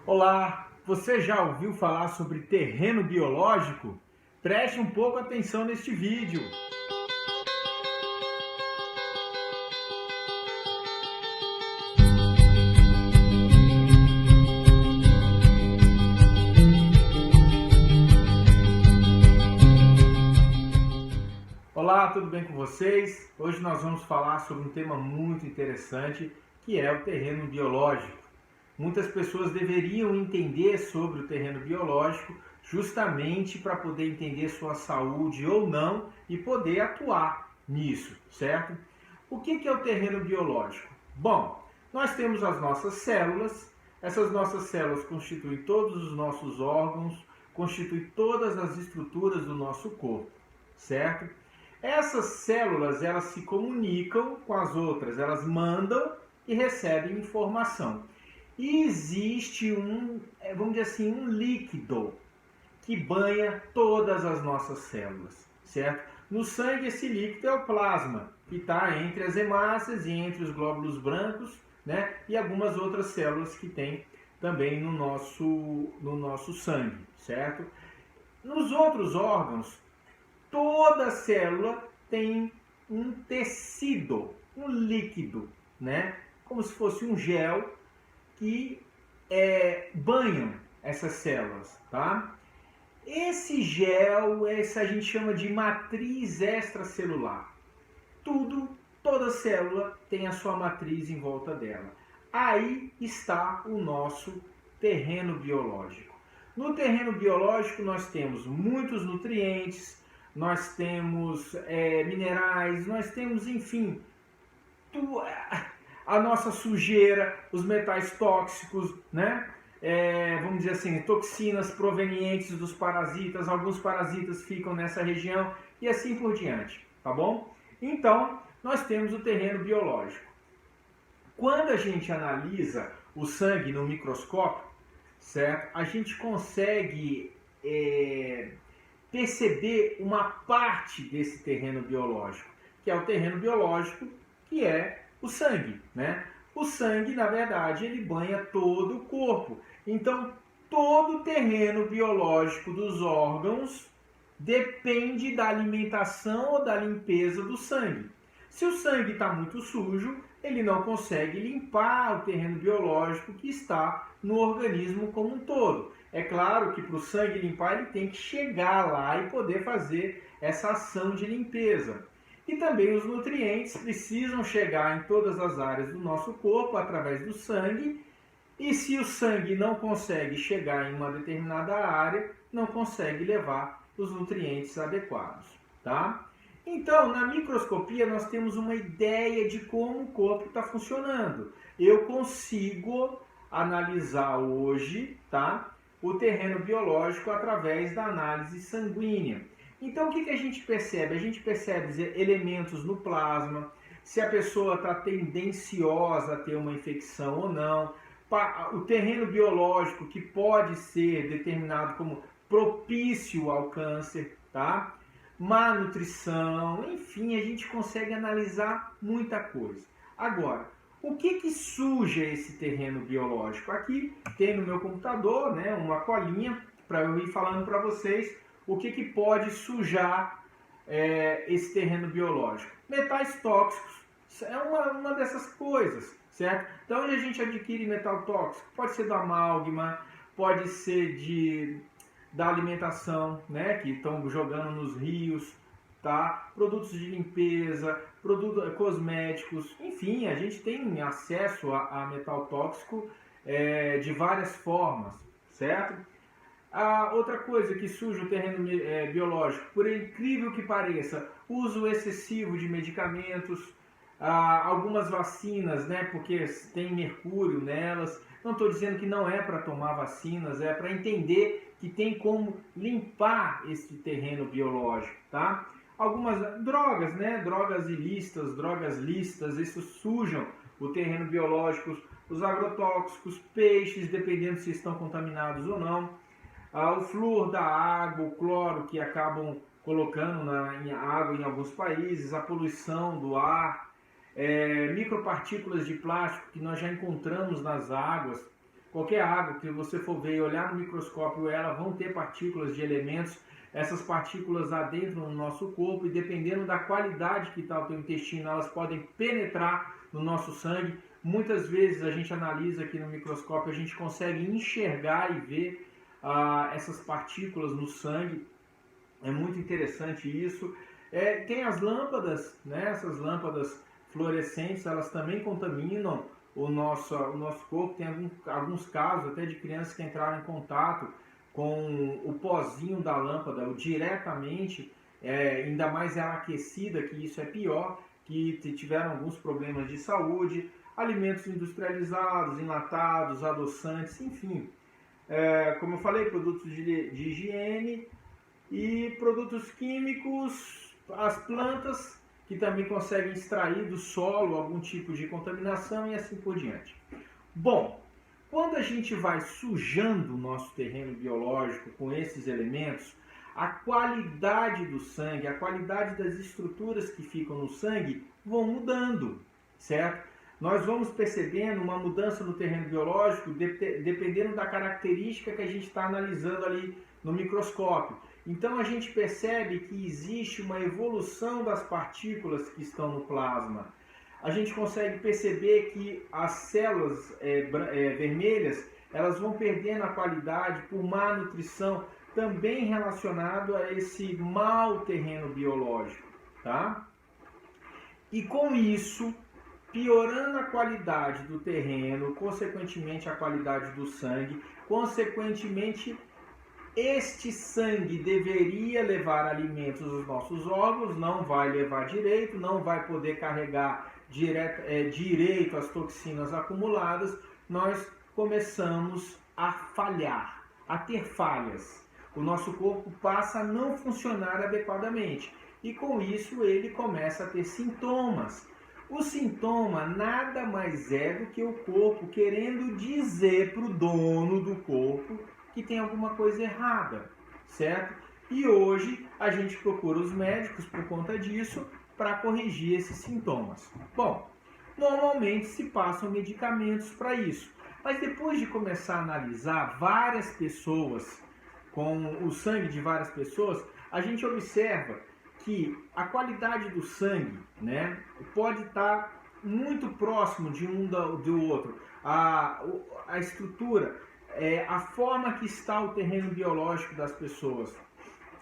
Olá, você já ouviu falar sobre terreno biológico? Preste um pouco atenção neste vídeo. Olá, tudo bem com vocês? Hoje nós vamos falar sobre um tema muito interessante, que é o terreno biológico. Muitas pessoas deveriam entender sobre o terreno biológico justamente para poder entender sua saúde ou não e poder atuar nisso, certo? O que é o terreno biológico? Bom, nós temos as nossas células, essas nossas células constituem todos os nossos órgãos, constituem todas as estruturas do nosso corpo, certo? Essas células, elas se comunicam com as outras, elas mandam e recebem informação. E existe vamos dizer assim, um líquido que banha todas as nossas células, certo? No sangue, esse líquido é o plasma, que está entre as hemácias e entre os glóbulos brancos, né? E algumas outras células que tem também no nosso sangue, certo? Nos outros órgãos, toda célula tem um tecido, um líquido, né? Como se fosse um gel que banham essas células, tá? Esse gel, a gente chama de matriz extracelular. Toda célula tem a sua matriz em volta dela. Aí está o nosso terreno biológico. No terreno biológico nós temos muitos nutrientes, nós temos minerais, nós temos, enfim, a nossa sujeira, os metais tóxicos, né? Vamos dizer assim, toxinas provenientes dos parasitas, alguns parasitas ficam nessa região e assim por diante, tá bom? Então, nós temos o terreno biológico. Quando a gente analisa o sangue no microscópio, certo? A gente consegue perceber uma parte desse terreno biológico, que é o terreno biológico, que é o sangue, né? O sangue, na verdade, ele banha todo o corpo. Então, todo o terreno biológico dos órgãos depende da alimentação ou da limpeza do sangue. Se o sangue está muito sujo, ele não consegue limpar o terreno biológico que está no organismo como um todo. É claro que para o sangue limpar, ele tem que chegar lá e poder fazer essa ação de limpeza. E também os nutrientes precisam chegar em todas as áreas do nosso corpo através do sangue. E se o sangue não consegue chegar em uma determinada área, não consegue levar os nutrientes adequados, tá? Então, na microscopia, nós temos uma ideia de como o corpo está funcionando. Eu consigo analisar hoje, tá, o terreno biológico através da análise sanguínea. Então, o que a gente percebe? A gente percebe elementos no plasma, se a pessoa está tendenciosa a ter uma infecção ou não, o terreno biológico que pode ser determinado como propício ao câncer, tá? Má nutrição, enfim, a gente consegue analisar muita coisa. Agora, o que suja esse terreno biológico? Aqui tem no meu computador, né, uma colinha para eu ir falando para vocês o que pode sujar esse terreno biológico. Metais tóxicos é uma dessas coisas, certo? Então, onde a gente adquire metal tóxico? Pode ser do amálgama, pode ser da alimentação, né, que estão jogando nos rios, tá? Produtos de limpeza, produtos cosméticos, enfim, a gente tem acesso a metal tóxico de várias formas, certo? A outra coisa que suja o terreno biológico, por incrível que pareça, uso excessivo de medicamentos, algumas vacinas, né, porque tem mercúrio nelas. Não estou dizendo que não é para tomar vacinas, é para entender que tem como limpar esse terreno biológico, tá? Algumas drogas, né, drogas ilícitas, drogas lícitas, isso sujam o terreno biológico. Os agrotóxicos, peixes, dependendo se estão contaminados ou não. O flúor da água, o cloro que acabam colocando em água em alguns países, a poluição do ar, micropartículas de plástico que nós já encontramos nas águas, qualquer água que você for ver e olhar no microscópio, ela vão ter partículas de elementos. Essas partículas adentram no nosso corpo e dependendo da qualidade que está o teu intestino, elas podem penetrar no nosso sangue. Muitas vezes a gente analisa aqui no microscópio, a gente consegue enxergar e ver essas partículas no sangue. É muito interessante isso. Tem as lâmpadas, né? Essas lâmpadas fluorescentes, elas também contaminam o nosso corpo. Tem alguns casos até de crianças que entraram em contato com o pozinho da lâmpada diretamente, ainda mais ela aquecida, que isso é pior, que tiveram alguns problemas de saúde, alimentos industrializados, enlatados, adoçantes, enfim. Como eu falei, produtos de higiene e produtos químicos, as plantas que também conseguem extrair do solo algum tipo de contaminação e assim por diante. Bom, quando a gente vai sujando o nosso terreno biológico com esses elementos, a qualidade do sangue, a qualidade das estruturas que ficam no sangue vão mudando, certo? Nós vamos percebendo uma mudança no terreno biológico dependendo da característica que a gente está analisando ali no microscópio. Então a gente percebe que existe uma evolução das partículas que estão no plasma. A gente consegue perceber que as células vermelhas, elas vão perdendo a qualidade por má nutrição, também relacionado a esse mau terreno biológico, tá? E com isso, piorando a qualidade do terreno, consequentemente a qualidade do sangue, consequentemente este sangue deveria levar alimentos aos nossos órgãos, não vai levar direito, não vai poder carregar direito as toxinas acumuladas, nós começamos a falhar, a ter falhas. O nosso corpo passa a não funcionar adequadamente e com isso ele começa a ter sintomas. O sintoma nada mais é do que o corpo querendo dizer para o dono do corpo que tem alguma coisa errada, certo? E hoje a gente procura os médicos por conta disso para corrigir esses sintomas. Bom, normalmente se passam medicamentos para isso, mas depois de começar a analisar várias pessoas, com o sangue de várias pessoas, a gente observa que a qualidade do sangue, né, pode estar muito próximo de um do outro. A estrutura, a forma que está o terreno biológico das pessoas,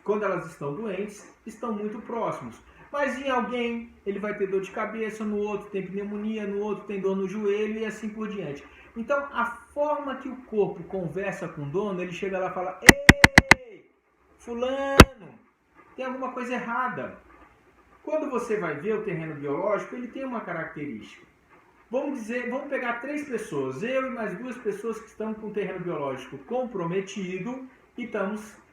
quando elas estão doentes, estão muito próximos. Mas em alguém ele vai ter dor de cabeça, no outro tem pneumonia, no outro tem dor no joelho e assim por diante. Então a forma que o corpo conversa com o dono, ele chega lá e fala: "Ei, fulano, tem alguma coisa errada." Quando você vai ver o terreno biológico, ele tem uma característica. Vamos pegar 3 pessoas, eu e mais 2 pessoas que estão com o terreno biológico comprometido e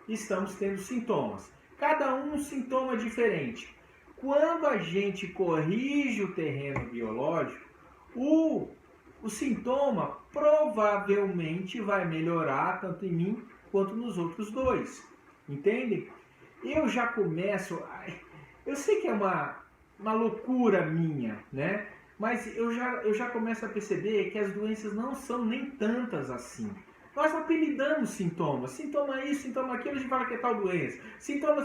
estamos tendo sintomas. Cada um sintoma diferente. Quando a gente corrige o terreno biológico, o sintoma provavelmente vai melhorar tanto em mim quanto nos outros 2. Entende? Eu já começo... Eu sei que é uma loucura minha, né? Mas eu já começo a perceber que as doenças não são nem tantas assim. Nós apelidamos sintomas. Sintoma isso, sintoma aquilo, a gente fala que é tal doença. Sintoma,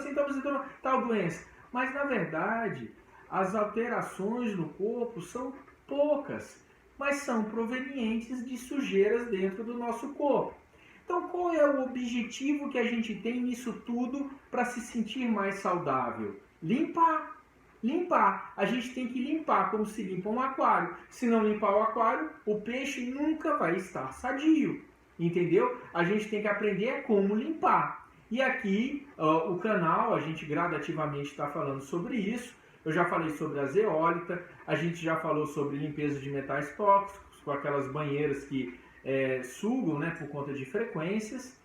tal doença. Mas, na verdade, as alterações no corpo são poucas, mas são provenientes de sujeiras dentro do nosso corpo. Então, qual é o objetivo que a gente tem nisso tudo para se sentir mais saudável? Limpar. Limpar. A gente tem que limpar como se limpa um aquário. Se não limpar o aquário, o peixe nunca vai estar sadio. Entendeu? A gente tem que aprender como limpar. E aqui, o canal, a gente gradativamente está falando sobre isso. Eu já falei sobre a zeólita, a gente já falou sobre limpeza de metais tóxicos, com aquelas banheiras que sugam, né, por conta de frequências,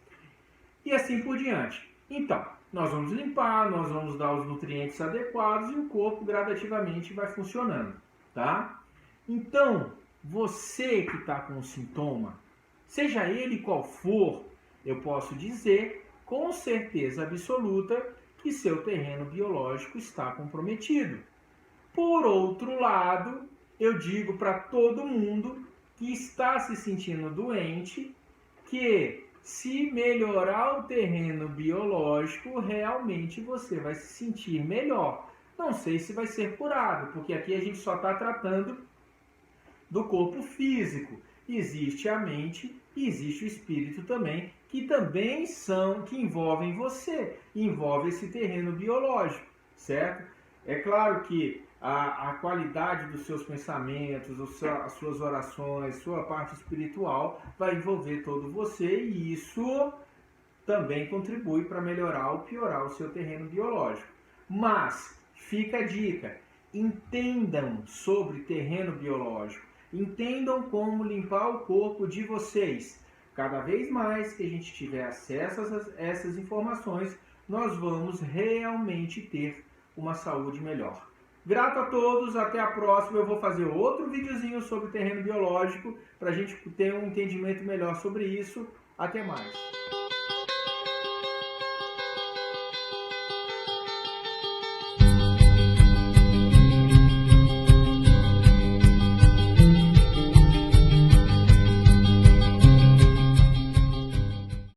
e assim por diante. Então, nós vamos limpar, nós vamos dar os nutrientes adequados e o corpo gradativamente vai funcionando, tá? Então, você que está com um sintoma, seja ele qual for, eu posso dizer com certeza absoluta que seu terreno biológico está comprometido. Por outro lado, eu digo para todo mundo que está se sentindo doente que se melhorar o terreno biológico, realmente você vai se sentir melhor. Não sei se vai ser curado, porque aqui a gente só está tratando do corpo físico. Existe a mente e existe o espírito também, que envolvem você, envolve esse terreno biológico, certo? É claro que a qualidade dos seus pensamentos, as suas orações, sua parte espiritual vai envolver todo você e isso também contribui para melhorar ou piorar o seu terreno biológico. Mas fica a dica, entendam sobre terreno biológico, entendam como limpar o corpo de vocês. Cada vez mais que a gente tiver acesso a essas informações, nós vamos realmente ter uma saúde melhor. Grato a todos, até a próxima. Eu vou fazer outro videozinho sobre terreno biológico para a gente ter um entendimento melhor sobre isso. Até mais.